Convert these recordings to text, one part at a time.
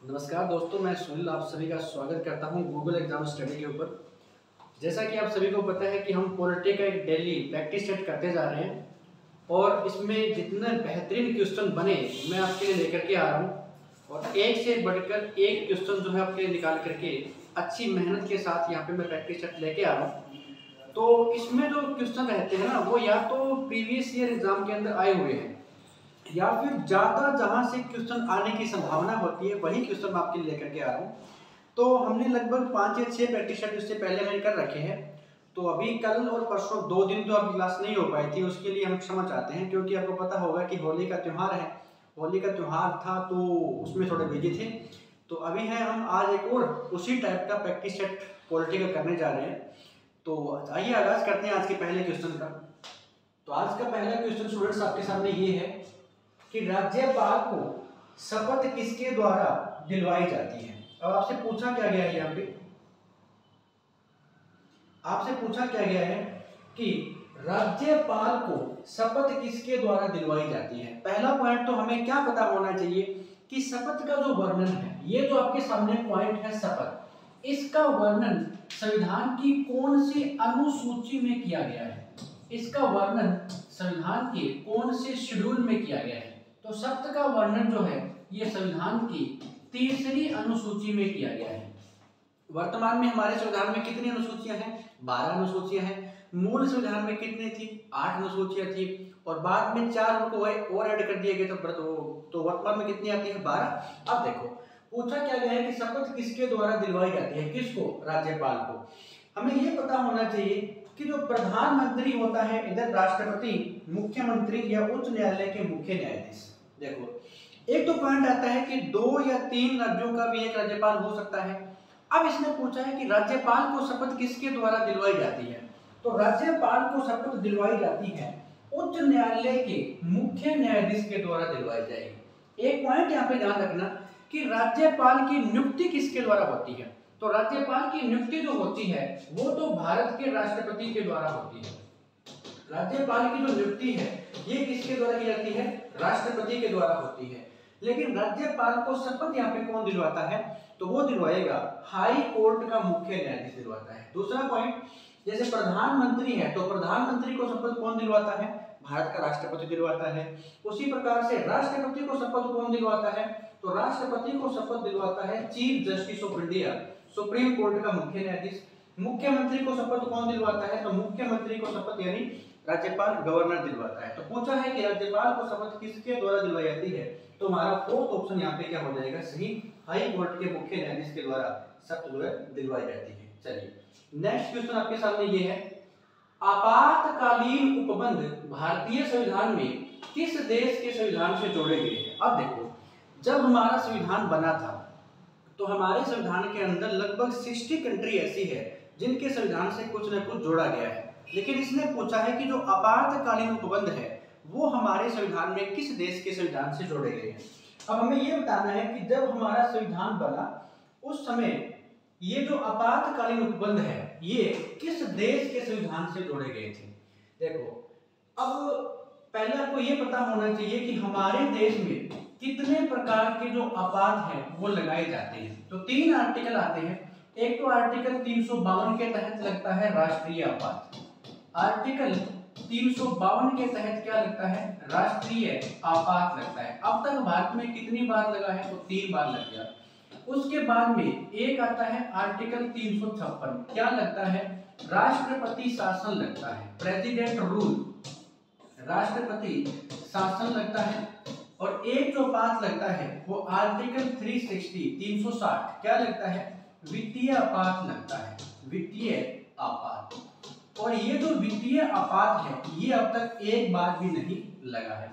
नमस्कार दोस्तों, मैं सुनील आप सभी का स्वागत करता हूं गूगल एग्जाम स्टडी के ऊपर। जैसा कि आप सभी को पता है कि हम पॉलिटी का एक डेली प्रैक्टिस सेट करते जा रहे हैं और इसमें जितने बेहतरीन क्वेश्चन बने मैं आपके लिए लेकर के आ रहा हूं और एक से बढ़कर एक क्वेश्चन जो है आपके लिए निकाल करके अच्छी मेहनत के साथ यहाँ पे मैं प्रैक्टिस सेट लेके आ रहा हूँ। तो इसमें जो क्वेश्चन रहते हैं ना, वो या तो प्रीवियस ईयर एग्जाम के अंदर आए हुए हैं या फिर ज़्यादा जहाँ से क्वेश्चन आने की संभावना होती है वही क्वेश्चन मैं आपके लिए लेकर के आ रहा हूँ। तो हमने लगभग 5 या 6 प्रैक्टिस सेट इससे पहले मैंने कर रखे हैं। तो अभी कल और परसों 2 दिन तो अब क्लास नहीं हो पाई थी, उसके लिए हम क्षमा चाहते हैं क्योंकि आपको पता होगा कि होली का त्यौहार है। होली का त्यौहार था तो उसमें थोड़े बिजी थे। तो अभी है हम आज एक और उसी टाइप का प्रैक्टिस सेट पॉलिटी का करने जा रहे हैं। तो आइए आगाज करते हैं आज के पहले क्वेश्चन का। तो आज का पहला क्वेश्चन स्टूडेंट्स आपके सामने ये है कि राज्यपाल को शपथ किसके द्वारा दिलवाई जाती है। अब आपसे पूछा क्या गया है, यहाँ पे आपसे पूछा क्या गया है कि राज्यपाल को शपथ किसके द्वारा दिलवाई जाती है। पहला पॉइंट तो हमें क्या पता होना चाहिए कि शपथ का जो वर्णन है, ये जो आपके सामने पॉइंट है शपथ, इसका वर्णन संविधान की कौन सी अनुसूची में किया गया है। इसका वर्णन संविधान के कौन से शेड्यूल में किया गया है। तो शब्द का वर्णन जो है ये संविधान की 3री अनुसूची में किया गया है। वर्तमान में हमारे संविधान में कितनी अनुसूचियां हैं? 12 अनुसूचियां हैं। मूल संविधान में कितनी थी? 8 अनुसूचियां थी और बाद में 4 को और ऐड कर दिए गए तो वर्तमान में कितनी आती है? 12। अब देखो पूछा क्या गया है कि शपथ किसके द्वारा दिलवाई जाती है, किसको? राज्यपाल को। हमें यह पता होना चाहिए कि जो प्रधानमंत्री होता है, इधर राष्ट्रपति, मुख्यमंत्री या उच्च न्यायालय के मुख्य न्यायाधीश। देखो एक तो पॉइंट आता है कि 2 या 3 राज्यों का भी एक राज्यपाल हो सकता है। अब इसने पूछा है कि राज्यपाल को शपथ किसके द्वारा दिलवाई जाती है। तो राज्यपाल को शपथ दिलवाई जाती है उच्च न्यायालय के मुख्य न्यायाधीश के द्वारा दिलवाई जाएगी। एक पॉइंट यहाँ पे ध्यान रखना कि राज्यपाल की नियुक्ति किसके द्वारा होती है। तो राज्यपाल की नियुक्ति जो होती है वो तो भारत के राष्ट्रपति के द्वारा होती है। राज्यपाल की जो नियुक्ति है ये किसके द्वारा की जाती है? राष्ट्रपति के द्वारा होती है। लेकिन राज्यपाल को शपथ यहाँ पे कौन दिलवाता है? तो वो दिलवाएगा हाई कोर्ट का मुख्य न्यायाधीश दिलवाता है। दूसरा पॉइंट, जैसे प्रधानमंत्री है तो प्रधानमंत्री को शपथ कौन दिलवाता है? भारत का राष्ट्रपति दिलवाता है। उसी प्रकार से राष्ट्रपति को शपथ कौन दिलवाता है? तो राष्ट्रपति को शपथ दिलवाता है chief justice of India, supreme court का मुख्य न्यायाधीश। मुख्यमंत्री को शपथ कौन दिलवाता है? तो मुख्यमंत्री को शपथ यानी राज्यपाल, गवर्नर दिलवाता है। तो पूछा है कि राज्यपाल को शपथ किसके द्वारा दिलवाई जाती है, तो हमारा फोर्थ ऑप्शन यहाँ पे क्या हो जाएगा? सही, हाई कोर्ट के मुख्य न्यायाधीश के द्वारा शपथ जो है दिलवाई जाती है। चलिए नेक्स्ट क्वेश्चन आपके सामने ये है, आपातकालीन उपबंध भारतीय संविधान में किस देश के संविधान से जोड़े गए हैं। अब देखो जब हमारा संविधान बना था तो हमारे संविधान के अंदर लगभग 60 कंट्री ऐसी है जिनके संविधान से कुछ न कुछ जोड़ा गया है। लेकिन इसने पूछा है कि जो आपातकालीन उपबंध है वो हमारे संविधान में किस देश के संविधान से जोड़े गए हैं। अब हमें ये बताना है कि जब हमारा संविधान बना उस समय ये जो आपातकालीन उपबंध है ये किस देश के संविधान से जोड़े गए थे। देखो अब पहले आपको ये पता होना चाहिए कि हमारे देश में कितने प्रकार के जो आपात है वो लगाए जाते हैं। तो 3 आर्टिकल आते हैं। एक तो आर्टिकल 352 के तहत लगता है राष्ट्रीय आपात। आर्टिकल 352 के तहत क्या लगता है? राष्ट्रीय आपात लगता है। अब तक भारत में कितनी बार लगा है? तो 3 बार लग गया। उसके बाद में एक आता है आर्टिकल 356, क्या लगता है? राष्ट्रपति शासन लगता है, प्रेसिडेंट रूल, राष्ट्रपति शासन लगता है। और एक जो आपात लगता है वो आर्टिकल 360 क्या लगता है? वित्तीय आपात लगता है, वित्तीय आपात। और ये जो वित्तीय आपात है ये अब तक एक बार भी नहीं लगा है।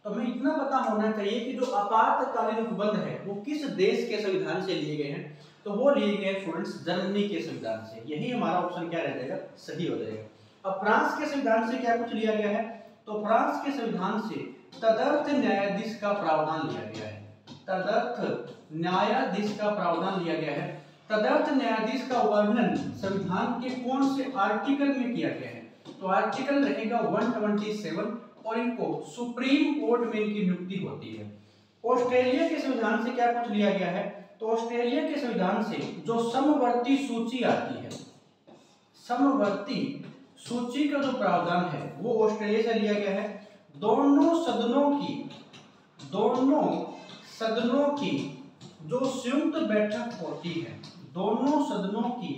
तो हमें इतना पता होना चाहिए कि जो आपातकालीन उपबंध है वो किस देश के संविधान से लिए गए हैं। तो वो लिए गए स्टूडेंट्स जर्मनी के संविधान से। यही हमारा ऑप्शन क्या रह जाएगा? सही हो जाएगा। अब फ्रांस के संविधान से क्या कुछ लिया गया है? तो फ्रांस के संविधान से तदर्थ न्यायाधीश का प्रावधान लिया गया है। तदर्थ न्यायाधीश का प्रावधान लिया गया है। तदर्थ न्यायाधीश का वर्णन संविधान के कौन से आर्टिकल में किया गया है? तो आर्टिकल रहेगा 127 और इनको सुप्रीम कोर्ट में इनकी नियुक्ति होती है। ऑस्ट्रेलिया के संविधान से क्या कुछ लिया गया है? तो ऑस्ट्रेलिया के संविधान से जो समवर्ती सूची आती है, समवर्ती सूची का जो प्रावधान है वो ऑस्ट्रेलिया से लिया गया है। दोनों सदनों की जो संयुक्त बैठक होती है, दोनों सदनों की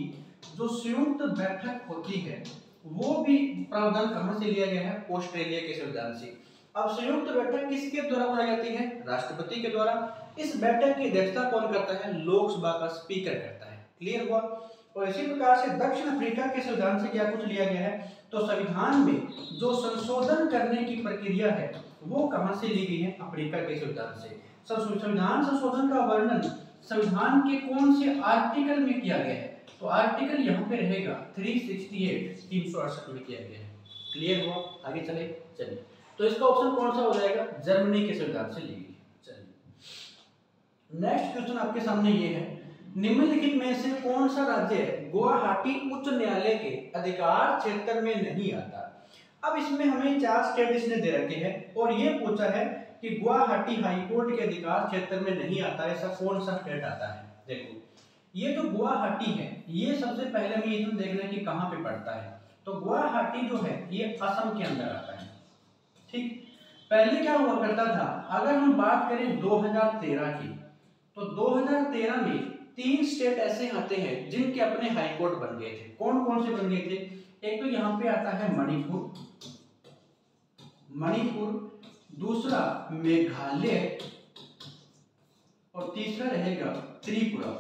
जो संयुक्त बैठक होती है वो भी प्रावधान कहां से लिया गया है? ऑस्ट्रेलिया के संविधान से। अब संयुक्त बैठक किसके द्वारा बुलाई जाती है? राष्ट्रपति के द्वारा। इस बैठक की अध्यक्षता कौन करता है? लोकसभा का स्पीकर करता है। क्लियर हुआ? और इसी प्रकार से दक्षिण अफ्रीका के संविधान से क्या कुछ लिया गया है? तो संविधान में जो संशोधन करने की प्रक्रिया है वो कहां से ली गई है? अफ्रीका के संविधान से। संविधान संशोधन का वर्णन संविधान के कौन से आर्टिकल में किया गया है? तो आर्टिकल यहाँ पे रहेगा 368 में किया गया है। क्लियर हुआ? आगे चलिए। तो इसका ऑप्शन कौन सा हो जाएगा? जर्मनी के संविधान से ली गई। चलिए नेक्स्ट क्वेश्चन आपके सामने ये है, निम्नलिखित में से कौन सा राज्य गुवाहाटी उच्च न्यायालय के अधिकार क्षेत्र में नहीं आता? अब इसमें हमें 4 स्टेट इसने दे रखे हैं और ये पूछा है कि गुवाहाटी हाईकोर्ट के अधिकार क्षेत्र में नहीं आता, ऐसा कौन सा स्टेट आता है? देखो ये जो गुवाहाटी है ये सबसे पहले हमें ये देखना है कि कहाँ पे पड़ता है। तो गुवाहाटी जो है ये असम के अंदर आता है। ठीक, पहले क्या हुआ करता था, अगर हम बात करें 2013 की, तो 2013 में 3 स्टेट ऐसे आते हैं जिनके अपने हाई कोर्ट बन गए थे। कौन कौन से बन गए थे? एक तो यहाँ पे आता है मणिपुर, दूसरा मेघालय और तीसरा रहेगा त्रिपुरा।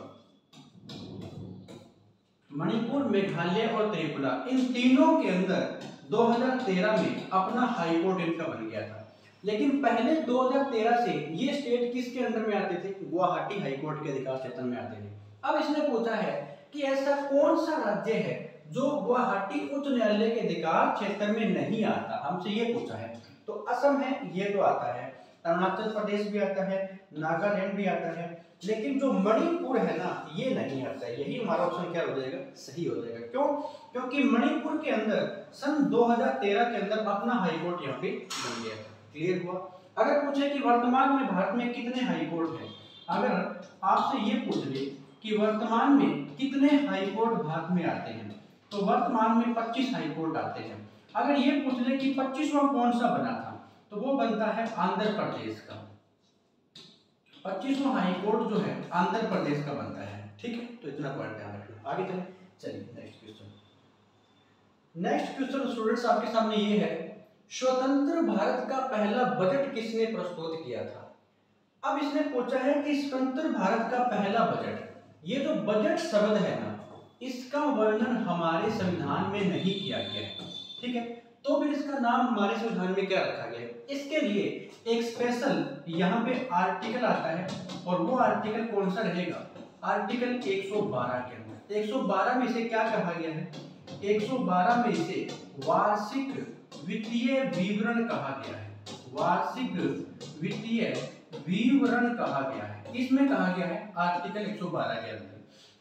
मणिपुर, मेघालय और त्रिपुरा, इन तीनों के अंदर 2013 में अपना हाई कोर्ट इनका बन गया था। लेकिन पहले 2013 से ये स्टेट किसके अंदर में आते थे? गुवाहाटी हाई कोर्ट के अधिकार क्षेत्र में आते थे। अब इसने पूछा है कि ऐसा कौन सा राज्य है जो गुवाहाटी उच्च न्यायालय के अधिकार क्षेत्र में नहीं आता, हमसे ये पूछा है। तो असम है, ये तो आता है, अरुणाचल प्रदेश भी आता है, नागालैंड भी आता है, लेकिन जो मणिपुर है ना ये नहीं आता है। यही हमारा ऑप्शन क्या हो जाएगा? सही हो जाएगा। क्यों? क्योंकि मणिपुर के अंदर सन 2013 के अंदर अपना हाई कोर्ट यहाँ पे बन गया था। क्लियर हुआ? अगर पूछे कि वर्तमान में भारत में कितने हाई कोर्ट हैं, अगर आपसे ये पूछ ले कि वर्तमान में कितने हाई कोर्ट भारत में आते हैं, तो वर्तमान में 25 हाई कोर्ट आते हैं। अगर ये पूछ ले कि 25वां कौन सा बना था, तो वो बनता है आंध्र प्रदेश का। 25वां हाई कोर्ट जो है आंध्र प्रदेश का बनता है। ठीक है, तो इतना पॉइंट ध्यान रखना। आगे चलिए नेक्स्ट क्वेश्चन स्टूडेंट्स आपके सामने ये है, स्वतंत्र भारत का पहला बजट किसने प्रस्तुत किया था? अब इसने पूछा है कि स्वतंत्र भारत का पहला बजट, ये जो बजट शब्द है ना इसका वर्णन हमारे संविधान में नहीं किया गया है। ठीक है, तो फिर इसका नाम हमारे संविधान में क्या रखा गया है? इसके लिए एक स्पेशल यहाँ पे आर्टिकल आता है और वो आर्टिकल कौन सा रहेगा? आर्टिकल 112 के अंदर 112 में इसे क्या कहा गया है? 112 में इसे वार्षिक वित्तीय विवरण कहा गया है। वार्षिक वित्तीय विवरण कहा गया है। इसमें कहा गया है आर्टिकल 112 के अंदर।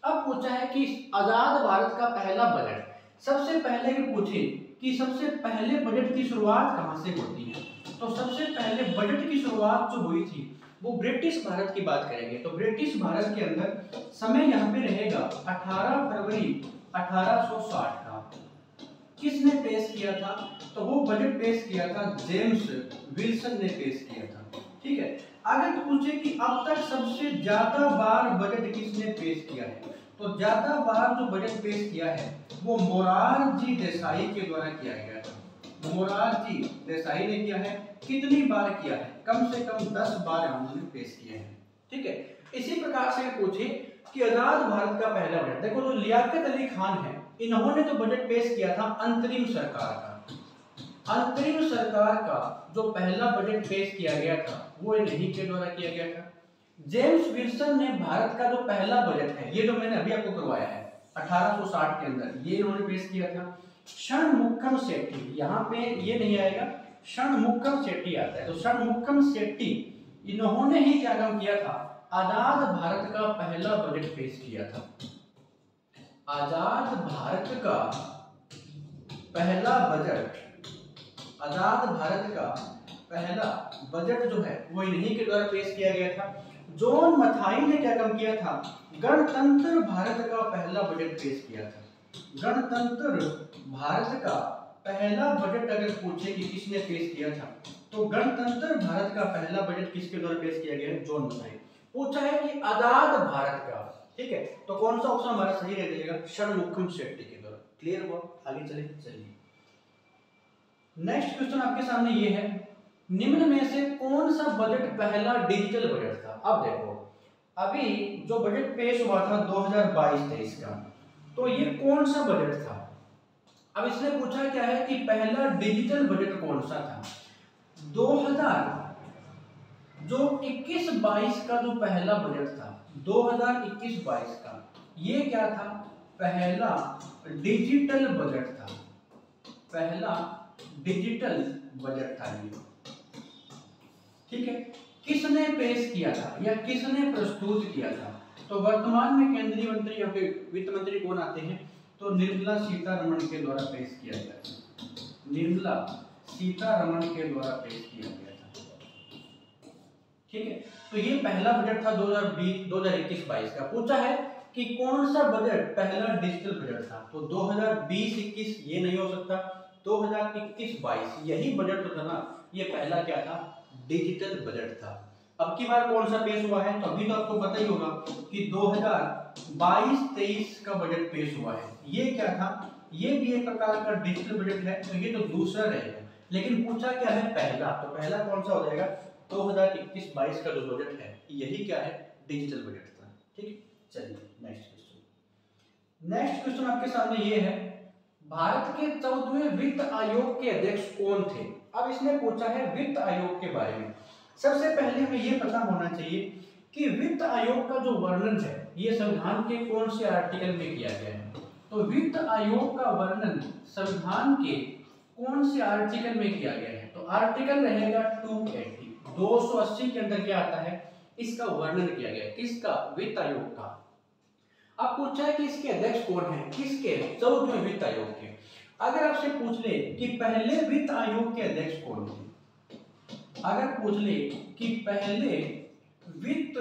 अब पूछा है कि आजाद भारत का पहला बजट, सबसे पहले भी पूछे कि सबसे पहले बजट की शुरुआत कहां से होती है, तो सबसे पहले बजट की शुरुआत जो हुई थी वो ब्रिटिश भारत की बात करेंगे। तो ब्रिटिश भारत के अंदर समय यहाँ पे रहेगा 18 फरवरी 1860 का। किसने पेश किया था? तो वो बजट पेश किया था जेम्स विल्सन ने पेश किया था। ठीक है, अगर पूछे कि अब तक सबसे ज्यादा बार बजट किसने पेश किया है, तो ज्यादा बार जो बजट पेश किया है वो मोरारजी देसाई के द्वारा किया गया था। मोरारजी देसाई ने किया है। कितनी बार किया है? कम से कम 10 बार उन्होंने पेश किया है। ठीक है, इसी प्रकार से पूछे कि आजाद भारत का पहला बजट, देखो जो लियाकत अली खान है इन्होंने तो बजट पेश किया था अंतरिम सरकार का। अंतरिम सरकार का जो पहला बजट पेश किया गया था वो इन्हीं के द्वारा किया गया था। जेम्स विल्सन ने भारत का जो पहला बजट है, ये जो मैंने अभी आपको करवाया है 1860 के अंदर, ये इन्होंने पेश किया था। षणमुखम शेट्टी, यहाँ पे ये नहीं आएगा, षणमुखम शेट्टी आता है। तो षणमुखम शेट्टी इन्होंने ही क्या काम किया था? आजाद भारत का पहला बजट पेश किया था। आजाद भारत का पहला बजट, आजाद भारत का पहला बजट जो है वो इन्हीं के द्वारा पेश किया गया था। जॉन मथाई ने क्या काम किया था, गणतंत्र भारत का पहला बजट पेश किया था। गणतंत्र भारत का पहला बजट अगर पूछे कि किसने पेश किया था, तो गणतंत्र भारत का पहला बजट किसके द्वारा पेश किया गया है, जॉन मथाई। पूछा है कि आजाद भारत का, ठीक है, तो कौन सा ऑप्शन हमारा सही रह जाएगा, षणमुखम शेट्टी के द्वारा। क्लियर हुआ, आगे चलिए। नेक्स्ट क्वेश्चन आपके सामने ये है, निम्न में से कौन सा बजट पहला डिजिटल बजट था। अब देखो, अभी जो बजट पेश हुआ था 2022-23 का, तो ये कौन सा बजट था। अब इसने पूछा क्या है कि पहला डिजिटल बजट कौन सा था। 2021-22 का जो पहला बजट था, 2021-22 का, ये क्या था, पहला डिजिटल बजट था। पहला डिजिटल बजट था ये, ठीक है। किसने पेश किया था या किसने प्रस्तुत किया था, तो वर्तमान में केंद्रीय मंत्री या फिर वित्त मंत्री कौन आते हैं, तो निर्मला सीतारमण के द्वारा पेश किया गया था। निर्मला सीतारमण के द्वारा पेश किया गया था, ठीक है। तो ये पहला बजट था 2021-22 का। पूछा है कि कौन सा बजट पहला डिजिटल बजट था, तो 2020-21 ये नहीं हो सकता, 2021-22 यही बजट तो था ना, ये पहला क्या था, डिजिटल बजट था। अब की बार कौन सा पेश हुआ है, तो अभी तो आपको पता ही होगा कि 2022-23 का बजट पेश हुआ है। ये क्या था, ये भी एक प्रकार का डिजिटल बजट है, तो ये तो दूसरा रहेगा। लेकिन पूछा क्या है, पहला, तो पहला कौन सा हो जाएगा, 2021-22 का जो बजट है यही क्या है, डिजिटल बजट था, ठीक है। चलिए नेक्स्ट क्वेश्चन आपके सामने ये है, भारत के 14वें वित्त आयोग के अध्यक्ष कौन थे। अब इसने पूछा है वित्त आयोग के बारे में। सबसे पहले हमें यह पता होना चाहिए कि वित्त आयोग का जो वर्णन है ये संविधान के कौन से आर्टिकल में किया गया है। तो वित्त आयोग का वर्णन संविधान के कौन से आर्टिकल में किया गया है, तो आर्टिकल रहेगा 280 के अंदर क्या आता है, इसका वर्णन किया गया है। किसका, वित्त आयोग का। अब पूछा है कि इसके अध्यक्ष कौन है, किसके, 14वें वित्त आयोग के। अगर आपसे पूछ ले कि पहले वित्त आयोग के अध्यक्ष कौन थे, अगर पूछ ले कि पहले वित्त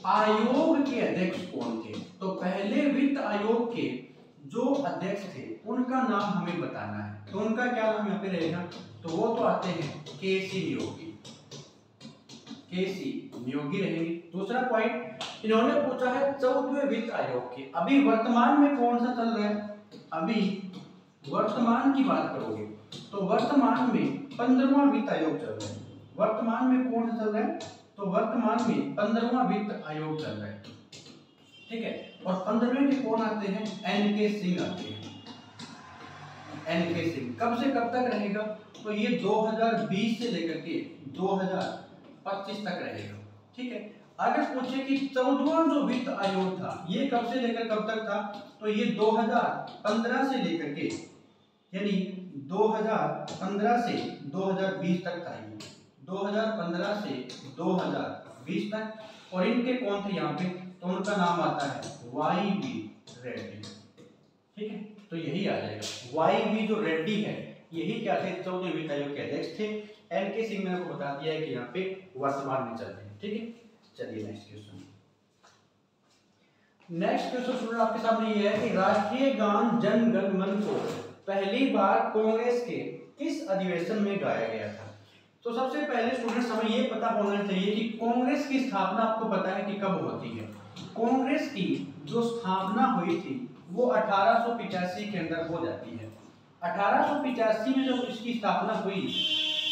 आयोग के अध्यक्ष कौन थे, तो पहले वित्त आयोग के जो अध्यक्ष थे उनका नाम हमें बताना है। तो उनका क्या नाम यहाँ पे रहेगा, तो वो तो आते हैं केसी नियोगी, केसी नियोगी रहेंगे। दूसरा पॉइंट, इन्होंने पूछा है 14वें वित्त आयोग के, अभी वर्तमान में कौन सा चल रहा है, अभी वर्तमान की बात करोगे तो वर्तमान में 15वां वित्त आयोग चल रहा है। वर्तमान में कौन सा चल रहा है, तो वर्तमान में 15वां वित्त आयोग चल रहा है, ठीक है। और 15वें में कौन आते हैं, एनके सिंह आते हैं। एनके सिंह कब से कब तक रहेगा, तो ये 2020 से लेकर के 2025 तक रहेगा, ठीक है। अगर पूछे कि 14वां जो वित्त आयोग था ये कब से लेकर कब तक था, तो ये 2015 से लेकर के, यानी 2015 से 2020 तक था। ये 2015 से 2020 तक। और इनके कौन थे यहाँ पे, तो उनका नाम आता है वाई.वी. रेड्डी, ठीक है। तो यही आ जाएगा, वाई.वी. जो रेड्डी है यही क्या थे, 14वें वित्त आयोग के अध्यक्ष थे। एनके सिंह मैंने आपको बता दिया है कि यहाँ पे वर्तमान में चल रहे हैं, ठीक है। चलिए नेक्स्ट क्वेश्चन स्टूडेंट आपके सामने ये है कि राष्ट्रीय गान जन गण मन को पहली बार कांग्रेस के किस अधिवेशन में गाया गया था। तो सबसे पहले स्टूडेंट्स हमें ये पता होना चाहिए कि कांग्रेस की स्थापना आपको पता है कि कब होती है। कांग्रेस की जो स्थापना हुई थी वो 1885 के अंदर हो जाती है। 1885 में जब इसकी स्थापना हुई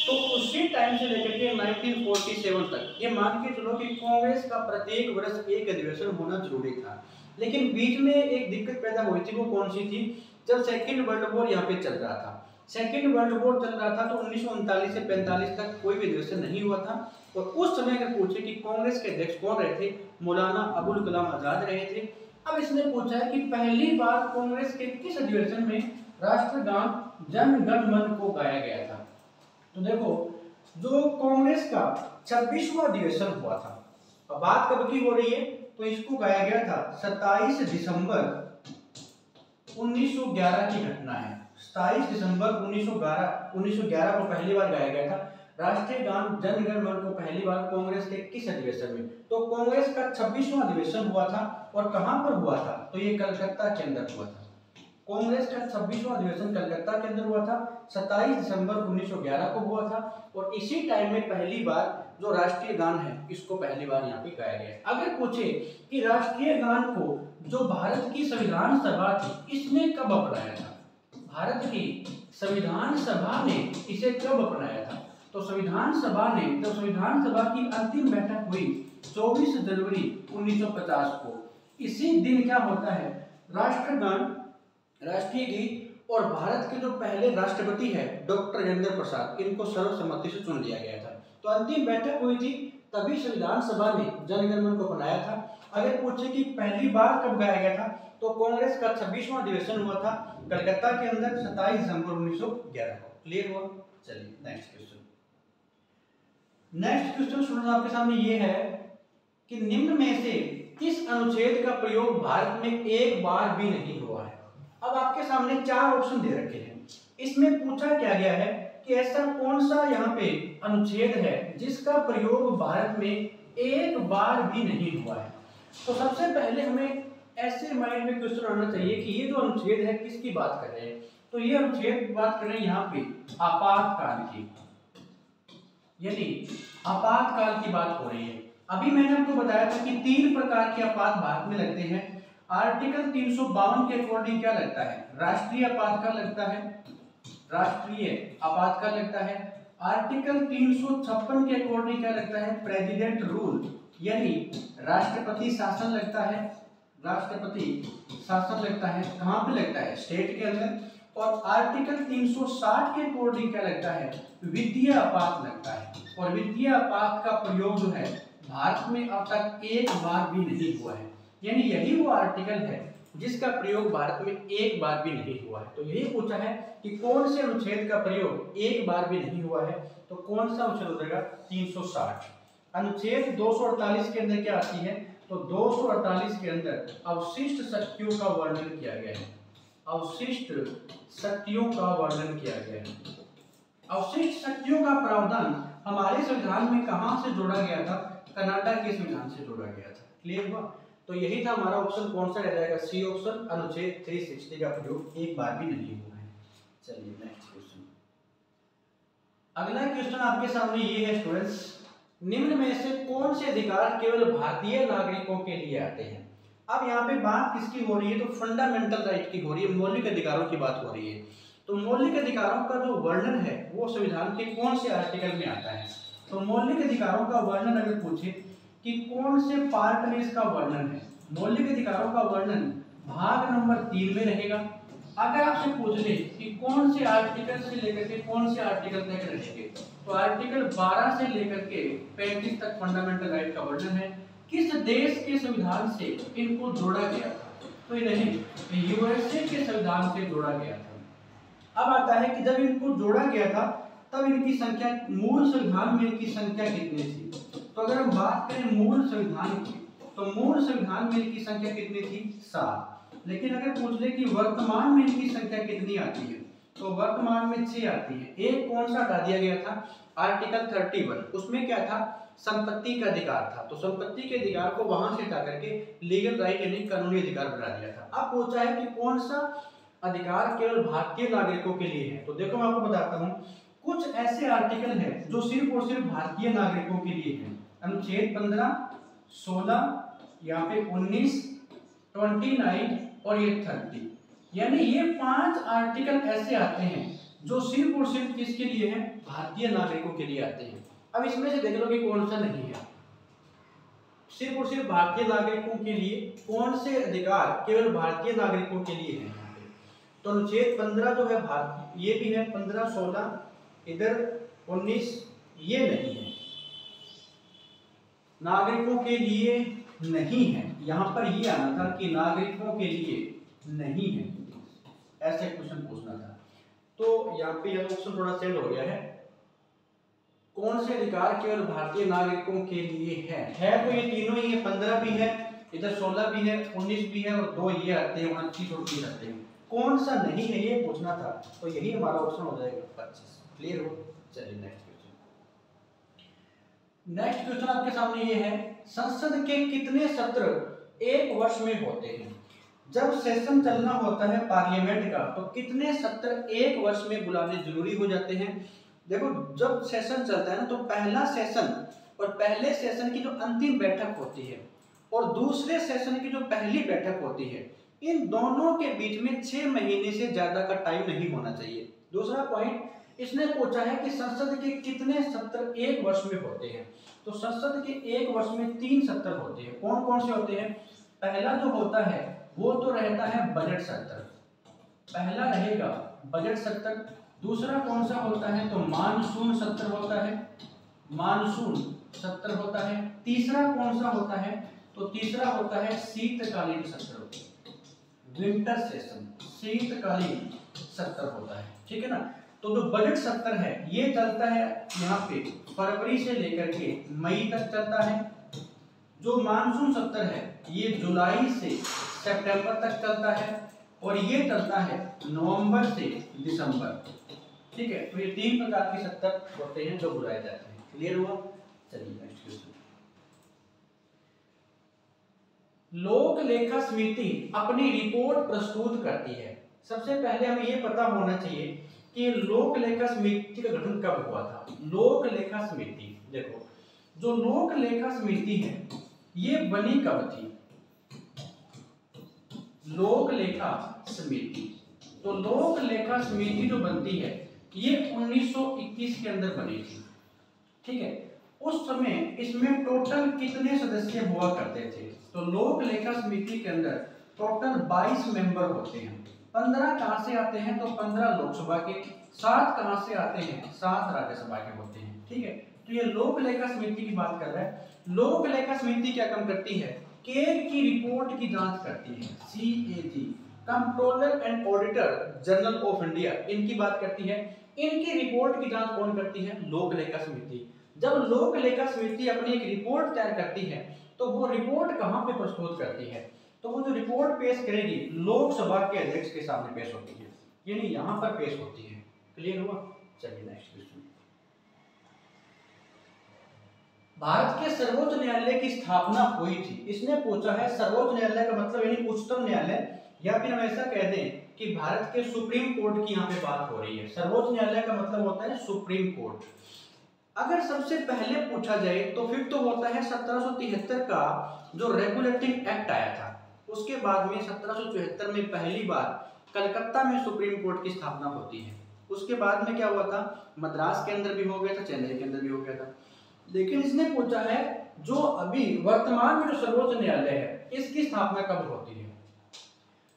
तो उसी टाइम से लेकर के 1947 तक ये मान के चलो कि कांग्रेस का प्रत्येक वर्ष एक अधिवेशन होना जरूरी था। लेकिन बीच में एक दिक्कत पैदा हुई थी, वो कौन सी थी, जब सेकेंड वर्ल्ड वॉर यहाँ पे चल रहा था। सेकेंड वर्ल्ड वॉर चल रहा था तो 1939 से 45 तक कोई भी अधिवेशन नहीं हुआ था। और उस समय अगर पूछे कि कांग्रेस के अध्यक्ष कौन रहे थे, मौलाना अबुल कलाम आजाद रहे थे। अब इसने पूछा है कि पहली बार कांग्रेस के किस अधिवेशन में राष्ट्रगान जन गण मन को गाया गया था। तो देखो, जो कांग्रेस का 26वां अधिवेशन हुआ था, अब बात कब की हो रही है, तो इसको गाया गया था 27 दिसंबर 1911 की घटना है। 27 दिसंबर 1911 को पहली बार गाया गया था राष्ट्रीय गान जन गण मन को पहली बार कांग्रेस के किस अधिवेशन में? तो कांग्रेस का 26वां अधिवेशन हुआ था और कहां पर हुआ था? तो ये कलकत्ता के अंदर हुआ था। कांग्रेस का 26वां अधिवेशन कलकत्ता के अंदर हुआ था, 27 दिसंबर 1911 को हुआ था और इसी टाइम में पहली बार जो राष्ट्रीय गान है इसको पहली बार यहाँ पे गाया गया। अगर पूछे कि राष्ट्रीय गान को जो भारत की संविधान सभा थी इसने कब अपनाया था? भारत की संविधान सभा ने इसे कब अपनाया था? तो संविधान सभा की अंतिम बैठक हुई 24 जनवरी 1950 को। इसी दिन क्या होता है? राष्ट्रगान, राष्ट्रीय गीत और भारत के जो पहले राष्ट्रपति है डॉक्टर राजेंद्र प्रसाद, इनको सर्वसम्मति से चुन लिया गया था। तो अंतिम बैठक हुई थी, तभी संविधान सभा ने जन गण मन को बनाया था। अगर पूछे कि पहली बार कब गाया गया था, तो कांग्रेस का 26वां अधिवेशन हुआ था कलकत्ता के अंदर 27 दिसंबर 1911 को। क्लियर हुआ? चलिए next question. Next question students आपके सामने ये है कि निम्न में से किस अनुच्छेद का प्रयोग भारत में एक बार भी नहीं हुआ है? अब आपके सामने 4 ऑप्शन दे रखे हैं। इसमें पूछा क्या गया है कि ऐसा कौन सा यहाँ पे अनुच्छेद है जिसका प्रयोग भारत में एक बार भी नहीं हुआ है? तो सबसे पहले हमें ऐसे माइंड में क्वेश्चन आना चाहिए कि ये जो अनुच्छेद है किसकी बात कर रहे हैं? तो ये अनुच्छेद बात कर रहे हैं यहाँ पे आपातकाल की, यानी आपातकाल की बात हो रही है। अभी मैंने आपको बताया था कि 3 प्रकार के आपात भारत में लगते हैं। आर्टिकल 352 के अकॉर्डिंग क्या लगता है? राष्ट्रीय आपातकाल लगता है, राष्ट्रीय आपातकाल लगता है। आर्टिकल 356 के अकॉर्डिंग क्या लगता है? प्रेसिडेंट रूल, यानी राष्ट्रपति शासन लगता है, राष्ट्रपति शासन लगता है। कहां पे लगता है? स्टेट के अंदर। और आर्टिकल 360 के अकॉर्डिंग क्या लगता है? वित्तीय आपात लगता है। और वित्तीय आपात का प्रयोग जो है भारत में अब तक एक बार भी नहीं हुआ है, यानी यही वो आर्टिकल है जिसका प्रयोग भारत में एक बार भी नहीं हुआ है। तो यही पूछा है कि कौन से अनुच्छेद का प्रयोग एक बार भी नहीं हुआ है, तो कौन सा अनुच्छेद हो जाएगा? 360। अनुच्छेद 248 के अंदर क्या आती है? तो 248 के अंदर अवशिष्ट शक्तियों का वर्णन किया गया है, अवशिष्ट शक्तियों का वर्णन किया गया है। अवशिष्ट शक्तियों का प्रावधान हमारे संविधान में कहां से जोड़ा गया था? कनाडा के संविधान से जोड़ा गया था। क्लियर हुआ? तो यही था हमारा ऑप्शन, कौन सा रह जाएगा? सी ऑप्शन, अनुच्छेद 360 का प्रयोग एक बार भी नहीं हुआ है। चलिए नेक्स्ट क्वेश्चन। अगला क्वेश्चन आपके सामने ये है स्टूडेंट्स, निम्न में से कौन से अधिकार केवल भारतीय नागरिकों के लिए आते हैं? अब यहाँ पे बात किसकी हो रही है? तो फंडामेंटल राइट की हो रही है, मौलिक अधिकारों की बात हो रही है। तो मौलिक अधिकारों का जो वर्णन है वो संविधान के कौन से आर्टिकल में आता है? तो मौलिक अधिकारों का वर्णन अगर पूछे कि कौन से पार्ट में इसका वर्णन है, मौलिक अधिकारों का वर्णन भाग नंबर 3 में रहेगा। अगर आपसे पूछ ले कि कौन से आर्टिकल से लेकर के कौन से आर्टिकल तक रहेंगे, तो आर्टिकल 12 से लेकर के 35 तक फंडामेंटल राइट का वर्णन है। किस देश के संविधान से इनको जोड़ा गया था? तो ये नहीं, यूएसए के संविधान से जोड़ा गया था। अब आता है कि जब इनको जोड़ा गया था तब इनकी संख्या, मूल संविधान में इनकी संख्या कितनी थी? तो अगर हम बात करें मूल संविधान की, तो मूल संविधान में इनकी संख्या कितनी थी? 7। लेकिन अगर पूछ ले कि वर्तमान में इनकी संख्या कितनी आती है, तो वर्तमान में 6 आती है। एक कौन सा हटा दिया गया था? आर्टिकल 31, उसमें क्या था? संपत्ति का अधिकार था। तो संपत्ति के अधिकार को वहां से हटा करके लीगल राइट यानी कानूनी अधिकार बना दिया था। अब पूछा है कि कौन सा अधिकार केवल भारतीय नागरिकों के लिए है? तो देखो मैं आपको बताता हूँ, कुछ ऐसे आर्टिकल हैं जो सिर्फ और सिर्फ भारतीय नागरिकों के लिए हैं। अनुच्छेद 15, 16, यहाँ पे 19, 29 और ये 30, यानी ये 5 आर्टिकल ऐसे आते हैं जो सिर्फ और सिर्फ किसके लिए हैं? भारतीय नागरिकों के लिए आते हैं। अब इसमें से देख लो कि कौन सा नहीं है। सिर्फ और सिर्फ भारतीय नागरिकों के लिए कौन से अधिकार केवल भारतीय नागरिकों के लिए हैं? तो अनुच्छेद 15 जो है भारत, ये भी है 15, 16, इधर 19, ये नहीं है, नागरिकों के लिए नहीं है। यहाँ पर ये आना था कि नागरिकों के लिए नहीं है, ऐसे क्वेश्चन पूछना था। तो यहाँ पे यह ऑप्शन थोड़ा सेल हो गया है। कौन से अधिकार केवल भारतीय नागरिकों के लिए है तो ये तीनों ही है, 15 भी है, इधर 16 भी है, 19 भी है और 2 ये आते हैं, 29 और 30 आते हैं। कौन सा नहीं है ये पूछना था, तो यही हमारा ऑप्शन हो जाएगा 25। क्लियर हो? चलिए नेक्स्ट क्वेश्चन। नेक्स्ट क्वेश्चन आपके सामने ये है, संसद के कितने सत्र एक वर्ष में होते हैं? जब सेशन चलना होता है पार्लियामेंट का तो कितने सत्र एक वर्ष में बुलाने जरूरी हो जाते हैं? देखो, जब सेशन चलता है ना तो पहला सेशन और पहले सेशन की जो अंतिम बैठक होती है और दूसरे सेशन की जो पहली बैठक होती है, इन दोनों के बीच में 6 महीने से ज्यादा का टाइम नहीं होना चाहिए। दूसरा पॉइंट, इसने पूछा है कि संसद के कितने सत्र एक वर्ष में होते हैं? तो संसद के एक वर्ष में 3 सत्र होते हैं। कौन कौन से होते हैं? पहला जो होता है वो तो रहता है बजट सत्र, पहला रहेगा बजट सत्र। दूसरा कौन सा होता है? तो मानसून सत्र होता है, मानसून सत्र होता है। तीसरा कौन सा होता है? तो तीसरा होता है शीतकालीन सत्र, विंटर सेशन, शीतकालीन सत्र होता है। ठीक है ना। तो जो बजट सत्र है ये चलता है यहाँ पे फरवरी से लेकर के मई तक चलता है। जो मानसून सत्र है ये जुलाई से सितंबर तक चलता है और ये चलता है नवंबर से दिसंबर। ठीक है, तो ये 3 प्रकार के सत्र होते हैं जो बुलाए जाते हैं। क्लियर हुआ? चलिए नेक्स्ट क्वेश्चन। लोक लेखा समिति अपनी रिपोर्ट प्रस्तुत करती है। सबसे पहले हमें ये पता होना चाहिए कि लोक लेखा समिति का गठन कब हुआ था। लोक लेखा समिति, देखो जो लोक लेखा समिति है ये बनी कब थी? लोक लेखा समिति, तो लोक लेखा समिति जो बनती है ये 1921 के अंदर बनी थी। ठीक है, उस समय इसमें टोटल कितने सदस्य हुआ करते थे? तो लोक लेखा समिति के अंदर टोटल 22 मेंबर होते हैं। 15 कहां से आते हैं? तो 15 लोकसभा के, 7 कहां से आते हैं? 7 राज्यसभा के होते हैं। ठीक है, तो ये लोक लेखा समिति की बात कर रहा है। लोक लेखा समिति क्या काम करती है? केग की रिपोर्ट की जांच करती है, CAG, controller and auditor general of India, इनकी बात करती है। इनकी रिपोर्ट की जांच कौन करती है? लोक लेखा समिति। जब लोक लेखा समिति अपनी एक रिपोर्ट तैयार करती है तो वो रिपोर्ट कहां पे प्रस्तुत करती है? तो वो जो रिपोर्ट पेश करेगी लोकसभा के अध्यक्ष के सामने पेश होती है, यानी यहां पर पेश होती है। क्लियर हुआ? चलिए नेक्स्ट क्वेश्चन। भारत के सर्वोच्च न्यायालय की स्थापना हुई थी। इसने पूछा है सर्वोच्च न्यायालय का मतलब यानी उच्चतम न्यायालय, या फिर हम ऐसा कह दें कि भारत के सुप्रीम कोर्ट की यहाँ पे बात हो रही है। सर्वोच्च न्यायालय का मतलब होता है सुप्रीम कोर्ट। अगर सबसे पहले पूछा जाए तो फिर तो होता है 1773 का जो रेगुलेटिंग एक्ट आया था, उसके बाद में 1774 में पहली बार कलकत्ता में सुप्रीम कोर्ट की स्थापना होती है। उसके बाद में क्या हुआ था? मद्रास के अंदर भी हो गया था, चेन्नई के अंदर भी हो गया था। लेकिन इसने पूछा है जो अभी वर्तमान में जो सर्वोच्च न्यायालय है इसकी स्थापना कब होती है?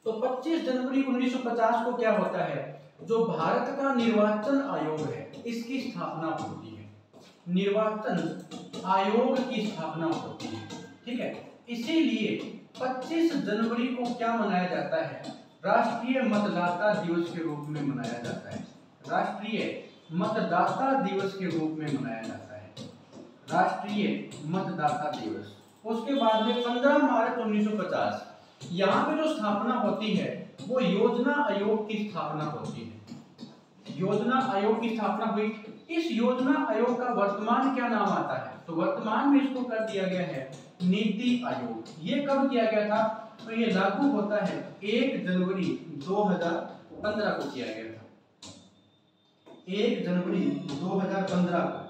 तो 25 जनवरी 1950 को क्या होता है? जो भारत का निर्वाचन आयोग है इसकी स्थापना होती है, निर्वाचन आयोग की स्थापना होती है। ठीक है, इसीलिए 25 जनवरी को क्या मनाया जाता है? राष्ट्रीय मतदाता दिवस के रूप में मनाया जाता है। राष्ट्रीय मतदाता दिवस के रूप में मनाया जाता है, राष्ट्रीय मतदाता दिवस। उसके बाद में 15 मार्च 1950 यहाँ पे जो स्थापना होती है वो योजना आयोग की स्थापना होती है। योजना आयोग की स्थापना हुई। इस योजना आयोग का वर्तमान क्या नाम आता है? तो वर्तमान में इसको कर दिया गया है नीति आयोग। ये कब किया गया था? तो ये लागू होता है 1 जनवरी 2015 को किया गया था, 1 जनवरी 2015 को।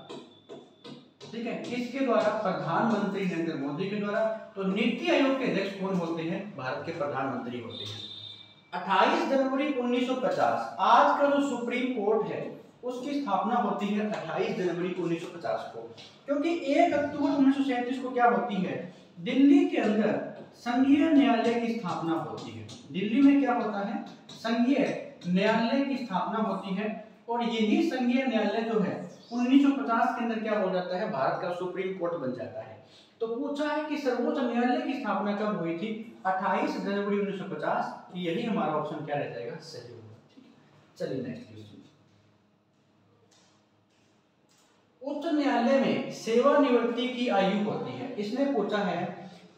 ठीक है, किसके द्वारा? प्रधानमंत्री नरेंद्र मोदी के द्वारा। तो नीति आयोग के अध्यक्ष कौन होते हैं? भारत के प्रधानमंत्री होते हैं। 28 जनवरी 1950 आज का जो सुप्रीम कोर्ट है उसकी स्थापना होती है 28 जनवरी 1950 को, क्योंकि 1 अक्टूबर 1937 को क्या होती है? दिल्ली के अंदर संघीय न्यायालय की स्थापना होती है। दिल्ली में क्या होता है? संघीय न्यायालय की स्थापना होती है और यही संघीय न्यायालय जो है 1950 के अंदर क्या हो जाता है? भारत का सुप्रीम कोर्ट बन जाता है। तो पूछा है कि सर्वोच्च न्यायालय की स्थापना कब हुई थी? 28 जनवरी 1950। यही हमारा ऑप्शन क्या रह जाएगा? सही होगा। ठीक है, चलिए नेक्स्ट क्वेश्चन। उच्च न्यायालय में सेवानिवृत्ति की आयु होती है। इसने पूछा है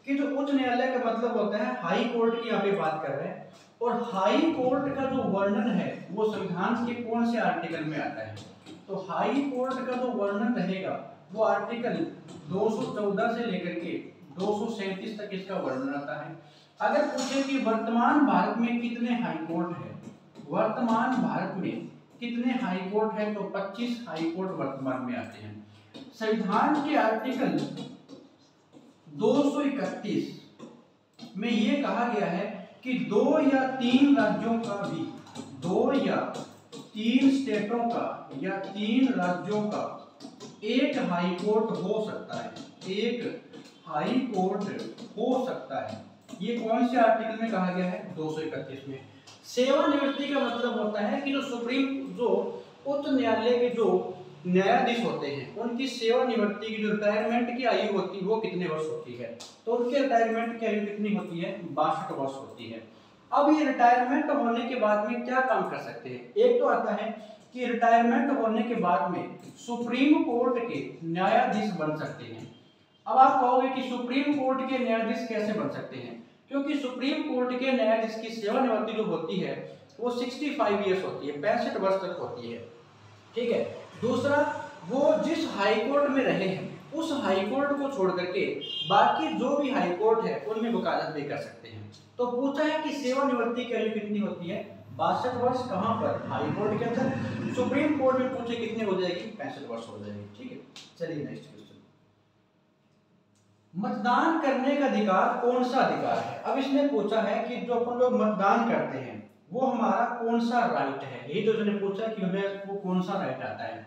कि जो उच्च न्यायालय का मतलब होता है हाई कोर्ट की यहाँ पे बात कर रहे हैं, और हाई कोर्ट का जो वर्णन है वो संविधान के कौन से आर्टिकल में आता है? तो हाई कोर्ट का जो वर्णन रहेगा वो आर्टिकल 214 से लेकर के 237 तक इसका वर्णन आता है। अगर पूछे कि वर्तमान भारत में कितने हाई कोर्ट है, वर्तमान भारत में कितने हाई कोर्ट है, तो 25 हाई कोर्ट वर्तमान में आते हैं। संविधान के आर्टिकल 231 में ये कहा गया है कि 2 या 3 राज्यों का भी, 2 या 3 स्टेटों का या 3 राज्यों का एक हाई कोर्ट हो सकता है, एक हाई कोर्ट हो सकता है। ये कौन से आर्टिकल में कहा गया है? 231 में। सेवानिवृत्ति का मतलब होता है कि जो उच्च न्यायालय के जो न्यायाधीश होते हैं उनकी सेवानिवृत्ति की जो रिटायरमेंट की आयु होती है वो कितने वर्ष होती है, तो उनके रिटायरमेंट की आयु कितनी होती है? 62 वर्ष होती है। अब ये रिटायरमेंट होने के बाद में क्या काम कर सकते हैं? एक तो आता है कि रिटायरमेंट होने के बाद में सुप्रीम कोर्ट के न्यायाधीश बन सकते हैं। अब आप कहोगे कि सुप्रीम कोर्ट के न्यायाधीश कैसे बन सकते हैं? क्योंकि सुप्रीम कोर्ट के न्यायाधीश की सेवानिवृत्ति जो होती है वो 65 ईयर्स होती है, 65 वर्ष तक होती है। ठीक है। दूसरा, वो जिस हाई कोर्ट में रहे हैं उस हाई कोर्ट को छोड़ करके बाकी जो भी हाई कोर्ट है उनमें वकालत भी कर सकते हैं। तो पूछा है कि सेवानिवृत्ति की आयु कितनी होती है? 62 वर्ष। कहाँ पर? हाई कोर्ट के अंदर। सुप्रीम कोर्ट में पूछे कितनी हो जाएगी? 65 वर्ष हो जाएगी। ठीक है, चलिए नेक्स्ट क्वेश्चन। मतदान करने का अधिकार कौन सा अधिकार है? अब इसने पूछा है कि जो अपन लोग मतदान करते हैं वो हमारा कौन सा राइट है, यही तो उसने पूछा कि हमें वो कौन सा राइट आता है।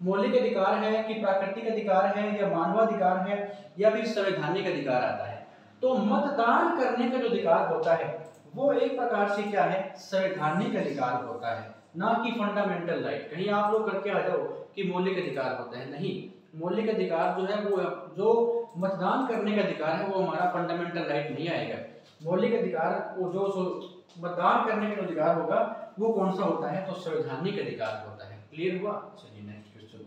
मौलिक अधिकार है कि प्राकृतिक अधिकार है या मानवाधिकार है या फिर संवैधानिक अधिकार आता है। तो मतदान करने का जो अधिकार होता है वो एक प्रकार से क्या है? संवैधानिक अधिकार होता है, ना कि फंडामेंटल राइट। कहीं आप लोग करके आ जाओ कि मौलिक अधिकार होता है, नहीं। मौलिक अधिकार जो है वो जो मतदान करने का अधिकार है वो हमारा फंडामेंटल राइट नहीं आएगा। मौलिक अधिकार वो जो मतदान करने का अधिकार होगा वो कौन सा होता है? तो संवैधानिक अधिकार होता है। क्लियर हुआ? चलिए नेक्स्ट क्वेश्चन।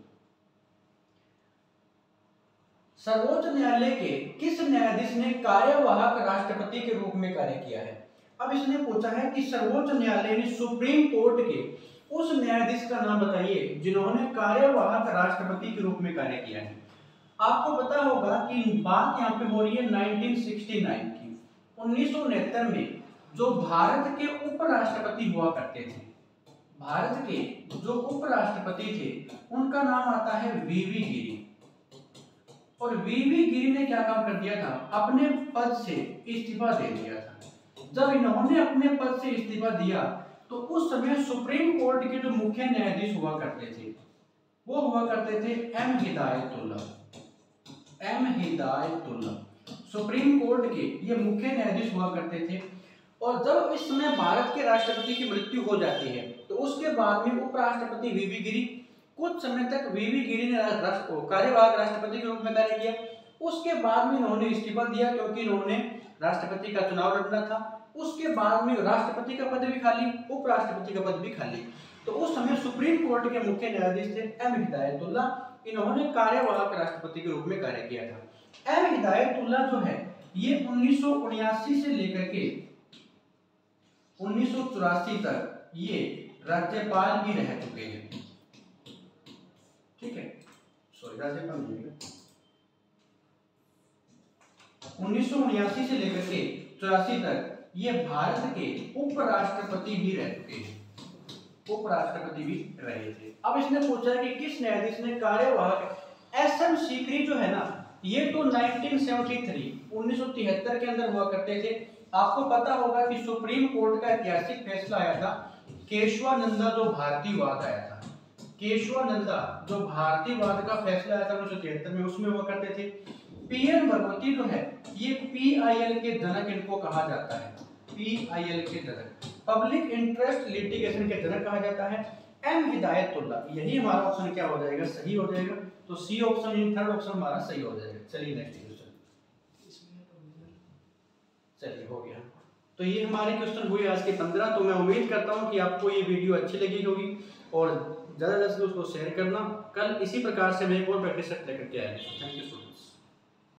सर्वोच्च न्यायालय के किस न्यायाधीश ने कार्यवाहक राष्ट्रपति के रूप में कार्य किया है? अब इसने पूछा है कि सर्वोच्च न्यायालय ने सुप्रीम कोर्ट के उस न्यायाधीश का नाम बताइए जिन्होंने कार्यवाहक राष्ट्रपति के रूप में कार्य किया है। आपको पता होगा कि बात यहाँ पे हो रही है 1969 की। 1969 में जो भारत के उपराष्ट्रपति हुआ करते थे, भारत के जो उपराष्ट्रपति थे उनका नाम आता है वीवी गिरी। और वीवी गिरी ने क्या काम कर दिया था? अपने पद से इस्तीफा दे दिया था। जब इन्होंने अपने पद से इस्तीफा दिया तो उस समय सुप्रीम कोर्ट के जो मुख्य न्यायाधीश हुआ करते थे वो हुआ करते थे M Hidayatullah. M Hidayatullah supreme court के ये मुख्य न्यायाधीश हुआ करते थे। और जब इस समय भारत के राष्ट्रपति की मृत्यु हो जाती है तो उसके बाद में उपराष्ट्रपति वीवी गिरी, कुछ समय तक वीवी गिरी ने कार्यवाहक राष्ट्रपति के रूप में कार्य किया। उसके बाद में इन्होंने इस्तीफा दिया क्योंकि इन्होंने राष्ट्रपति का चुनाव लड़ना था। उसके बाद में राष्ट्रपति का पद भी खाली, उपराष्ट्रपति का पद भी खाली। तो उस समय सुप्रीम कोर्ट के मुख्य न्यायाधीश थे एम हिदायतुल्ला। इन्होंने कार्यवाहक राष्ट्रपति के रूप में कार्य किया था। एम हिदायतुल्ला जो है ये 1979 से लेकर के 1984 तक ये राज्यपाल भी रह चुके हैं। ठीक है, सॉरी राज्यपाल नहीं, 1979 से लेकर के 84 तक ये भारत के उपराष्ट्रपति भी रह चुके हैं, उपराष्ट्रपति भी रहे थे। अब इसने पूछा कि किस न्यायाधीश ने कार्यवाहक, एसएम सीकरी जो है ना ये तो 1973 के अंदर हुआ करते थे। आपको पता होगा कि सुप्रीम कोर्ट का ऐतिहासिक फैसला आया था, केशवानंदा जो भारतीयवाद आया था, केशवानंदा जो भारतीयवाद का फैसला आया था 1973 में, उसमें हुआ करते थे। पीएन भगवती जो है ये पीआईएल के जनक इनको कहा जाता है, पीआईएल के जनक, पब्लिक इंटरेस्ट लिटिगेशन के जनक कहा जाता है। एम हिदायतुल्ला, यही हमारा ऑप्शन क्या हो जाएगा? सही हो जाएगा। तो C option in third option हमारा सही हो जाएगा। चलिए नेक्स्ट क्वेश्चन। चलिए हो गया। तो ये हमारे क्वेश्चन हुए आज के 15। तो मैं उम्मीद करता हूँ कि आपको ये वीडियो अच्छी लगी होगी और ज़्यादा से उसको शेयर करना। कल इसी प्रकार से मैं एक और प्रैक्टिस लेकर के आएंगे। Thank you so much.